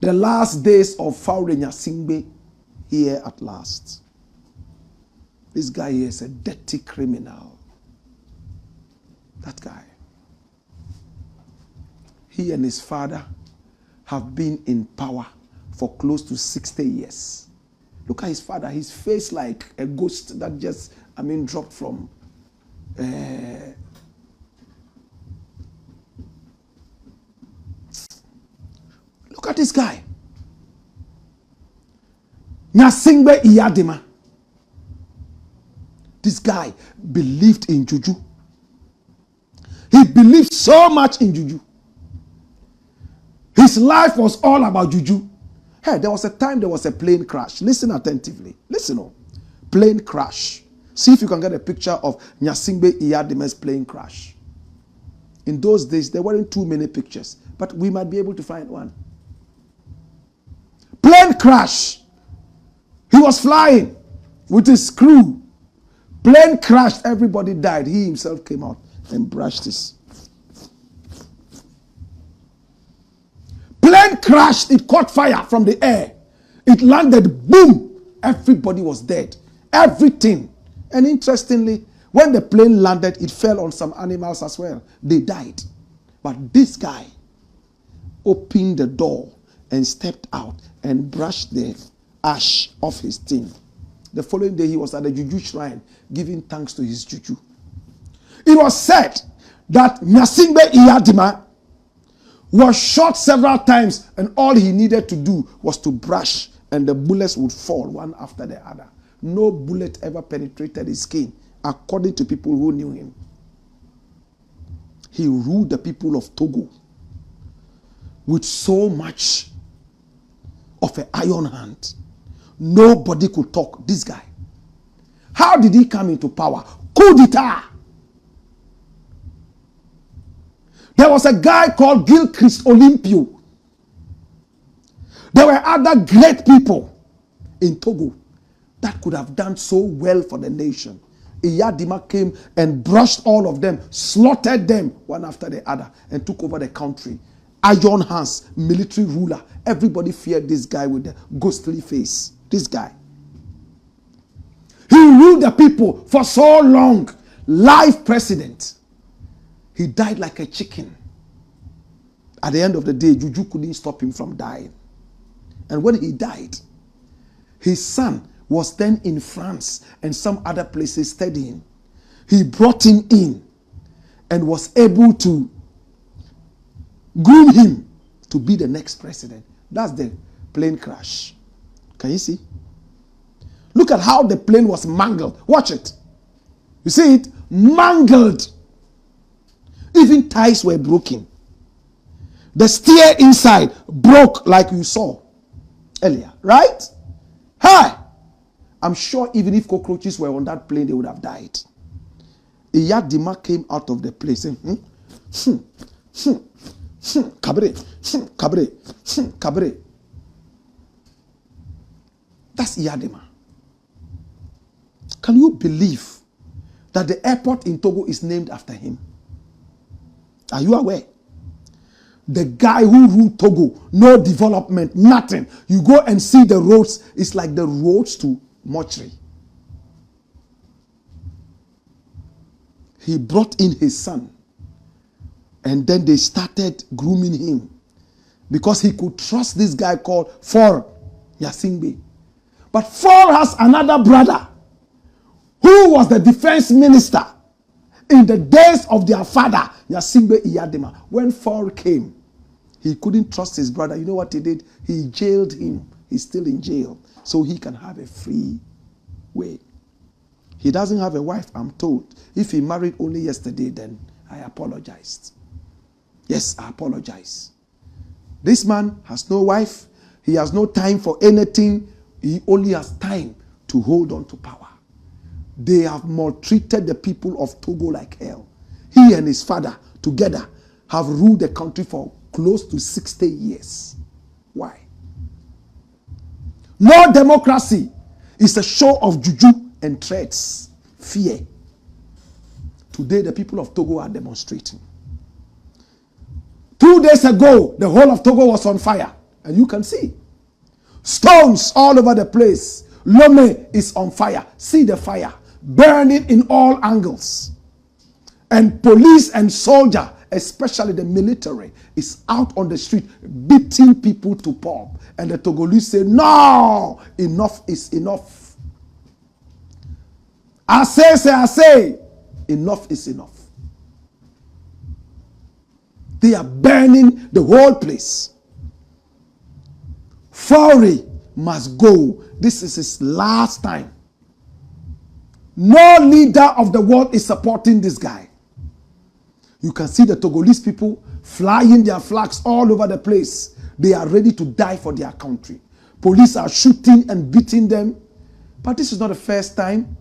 The last days of FAURE Nyasingbe here at last. This guy here is a dirty criminal. That guy. He and his father have been in power for close to 60 years. Look at his father. His face like a ghost that just, dropped from... Look at this guy. Nyasingbe Iyadima. This guy believed in juju. He believed so much in juju. His life was all about juju. Hey, there was a time there was a plane crash. Listen attentively. Listen, oh. Plane crash. See if you can get a picture of Nyasingbe Iyadima's plane crash. In those days, there weren't too many pictures, but we might be able to find one. Plane crash. He was flying with his crew. Plane crashed. Everybody died. He himself came out and brushed this. Plane crashed. It caught fire from the air. It landed. Boom. Everybody was dead. Everything. And interestingly, when the plane landed, it fell on some animals as well. They died. But this guy opened the door and stepped out and brushed the ash off his thing. The following day, he was at the juju shrine giving thanks to his juju. It was said that Nyasingbe Iyadima was shot several times, and all he needed to do was to brush, and the bullets would fall one after the other. No bullet ever penetrated his skin, according to people who knew him. He ruled the people of Togo with so much of an iron hand. Nobody could talk. This guy. How did he come into power? Coup d'etat. There was a guy called Gilchrist Olympio. There were other great people in Togo that could have done so well for the nation. Iyadima came and brushed all of them, slaughtered them one after the other, and took over the country. Iron hands, military ruler. Everybody feared this guy with the ghostly face. This guy. He ruled the people for so long. Life president. He died like a chicken. At the end of the day, juju couldn't stop him from dying. And when he died, his son was then in France and some other places studying. He brought him in and was able to groom him to be the next president. That's the plane crash. Can you see? Look at how the plane was mangled. Watch it. You see it? Mangled. Even ties were broken. The steer inside broke like you saw earlier. Right? Hey! I'm sure even if cockroaches were on that plane, they would have died. Iyadima came out of the place saying, Cabaret, cabaret, cabaret. That's Iyadima. Can you believe that the airport in Togo is named after him? Are you aware? The guy who ruled Togo, no development, nothing. You go and see the roads, it's like the roads to mortuary. He brought in his son, and then they started grooming him because he could trust this guy called FAURE Nyasingbe. But FAURE has another brother who was the defense minister in the days of their father, Nyasingbe Iyadima. When FAURE came, he couldn't trust his brother. You know what he did? He jailed him. He's still in jail, so he can have a free way. He doesn't have a wife, I'm told. If he married only yesterday, then I apologized. Yes, I apologize. This man has no wife. He has no time for anything. He only has time to hold on to power. They have maltreated the people of Togo like hell. He and his father together have ruled the country for close to 60 years. Why? No democracy. It's a show of juju and threats, fear. Today, the people of Togo are demonstrating. 2 days ago, the whole of Togo was on fire. And you can see. Stones all over the place. Lome is on fire. See the fire. Burning in all angles. And police and soldier, especially the military, is out on the street beating people to pulp. And the Togolese say, no, enough is enough. I say, enough is enough. They are burning the whole place. FAURE must go. This is his last time. No leader of the world is supporting this guy. You can see the Togolese people flying their flags all over the place. They are ready to die for their country. Police are shooting and beating them. But this is not the first time.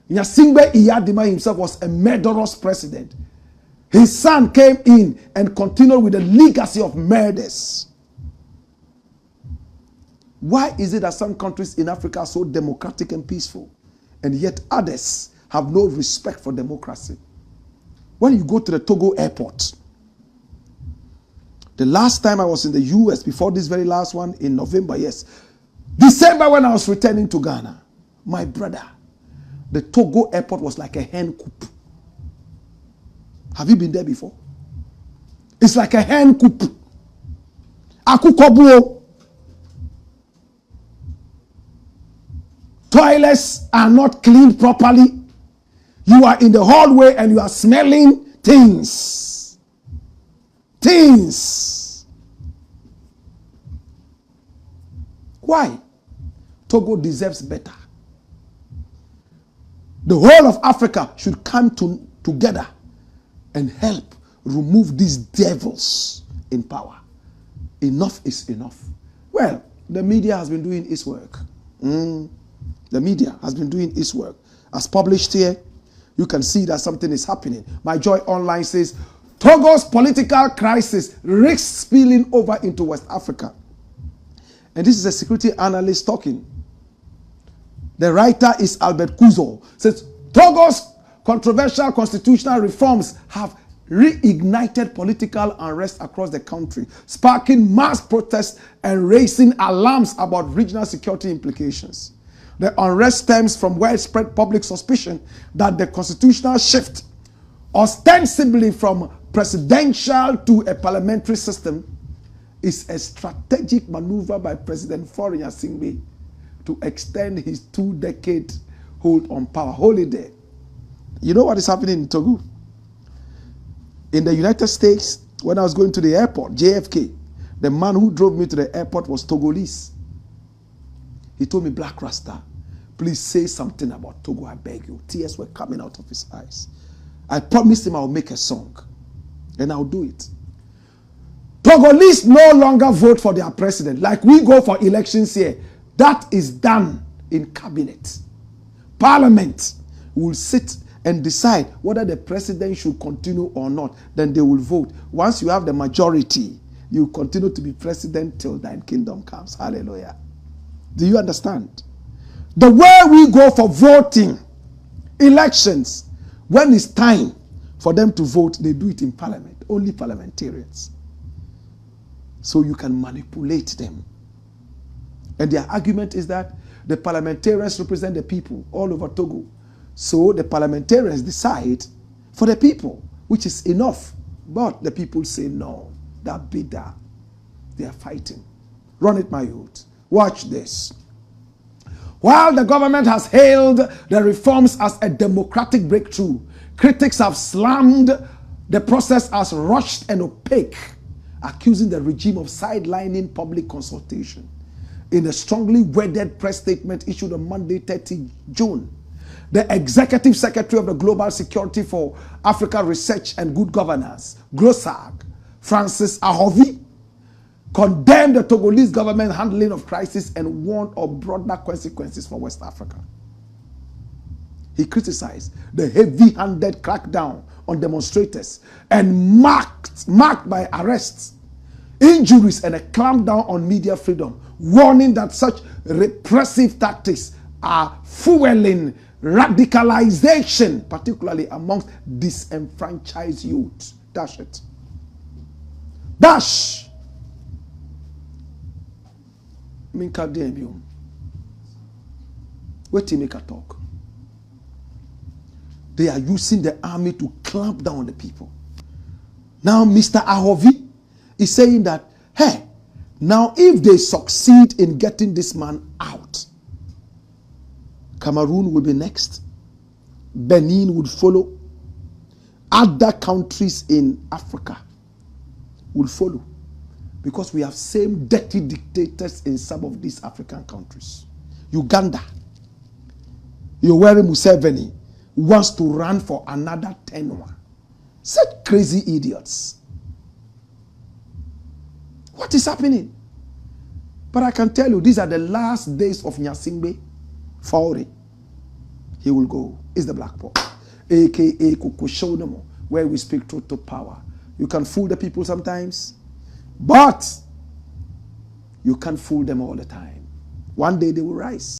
Gnassingbé Eyadema himself was a murderous president. His son came in and continued with the legacy of murders. Why is it that some countries in Africa are so democratic and peaceful, and yet others have no respect for democracy? When you go to the Togo airport, the last time I was in the US, before this very last one in November, yes, December when I was returning to Ghana, my brother, the Togo airport was like a hen coop. Have you been there before? It's like a hen coop. Akukobuo. Toilets are not cleaned properly. You are in the hallway and you are smelling things. Things. Why? Togo deserves better. The whole of Africa should come together and help remove these devils in power. Enough is enough. Well, the media has been doing its work. The media has been doing its work. As published here, you can see that something is happening. My Joy Online says, Togo's political crisis risks spilling over into West Africa. And this is a security analyst talking. The writer is Albert Kuzo. Says, Togo's controversial constitutional reforms have reignited political unrest across the country, sparking mass protests and raising alarms about regional security implications. The unrest stems from widespread public suspicion that the constitutional shift, ostensibly from presidential to a parliamentary system, is a strategic maneuver by President FAURE Gnassingbé to extend his 2-decade hold on power. Hold it there. You know what is happening in Togo? In the United States, when I was going to the airport, JFK, the man who drove me to the airport was Togolese. He told me, Black Rasta, please say something about Togo, I beg you. Tears were coming out of his eyes. I promised him I would make a song, and I'll do it. Togolese no longer vote for their president. Like we go for elections here. That is done in cabinet. Parliament will sit and decide whether the president should continue or not. Then they will vote. Once you have the majority, you continue to be president till thine kingdom comes. Hallelujah. Do you understand? The way we go for voting, elections, when it's time for them to vote, they do it in parliament. Only parliamentarians. So you can manipulate them. And their argument is that the parliamentarians represent the people all over Togo. So the parliamentarians decide for the people, which is enough. But the people say no, that bitter. They are fighting. Run it, my youth. Watch this. While the government has hailed the reforms as a democratic breakthrough, critics have slammed the process as rushed and opaque, accusing the regime of sidelining public consultation. In a strongly worded press statement issued on Monday, 30 June, the Executive Secretary of the Global Security for Africa Research and Good Governance, GLOSAG, Francis Ahovi, condemned the Togolese government handling of crisis and warned of broader consequences for West Africa. He criticized the heavy-handed crackdown on demonstrators and marked by arrests, injuries, and a clampdown on media freedom, warning that such repressive tactics are fueling radicalization, particularly amongst disenfranchised youth. Dash it. Dash. Minka Debium. Wait till make a talk. They are using the army to clamp down on the people. Now, Mr. Ahovi is saying that, hey, now if they succeed in getting this man out, Cameroon will be next. Benin would follow. Other countries in Africa will follow. Because we have same dirty dictators in some of these African countries. Uganda, Yoweri Museveni wants to run for another tenure. Such crazy idiots. What is happening? But I can tell you, these are the last days of Nyasimbe FAURE. He will go. It's the black Paul, aka Kukushonomo, where we speak truth to power. You can fool the people sometimes, but you can't fool them all the time. One day they will rise.